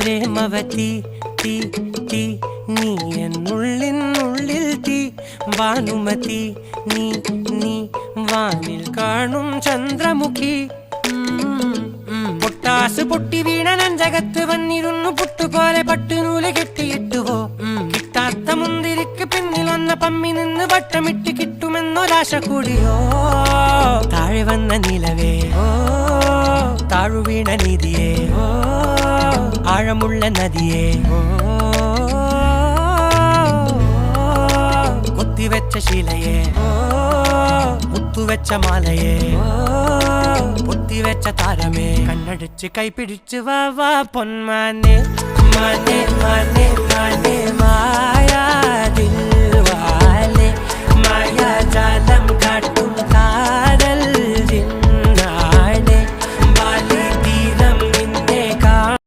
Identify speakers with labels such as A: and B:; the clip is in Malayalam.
A: പ്രേമവതി തീ തീ നീ എന്നുള്ളിൽ തീ ഭാനുമതി നീ നീ വാനിൽ കാണും ചന്ദ്രമുഖി പൊട്ടാസ് പൊട്ടി വീണ നഞ്ചകത്ത് വന്നിരുന്നു പുട്ടുപോലെ പട്ടുനൂല് കെട്ടിയിട്ടുവോ കിട്ടാത്ത മുന്തിരിക്ക് പിന്നിൽ വന്ന പമ്മി നിന്ന് വട്ടമിട്ട് കിട്ടുമെന്നൊരാശ കൂടിയോ താഴെ വന്ന നിലവേ ഓ താഴുവീണ നിധിയേ ഓ ആഴമുള്ള നദിയേ ഓ കൊത്തിവെച്ച ശിലയേ ഓ മുത്തുവെച്ച മാലയേ പൊത്തിവെച്ച താരമേ കണ്ണടിച്ച് കൈപിടിച്ച് വാ വാ പൊന്മാനെ മാനെ മാനെ മാനെ മായാ ദിൽവാലെ മായാ ജാലം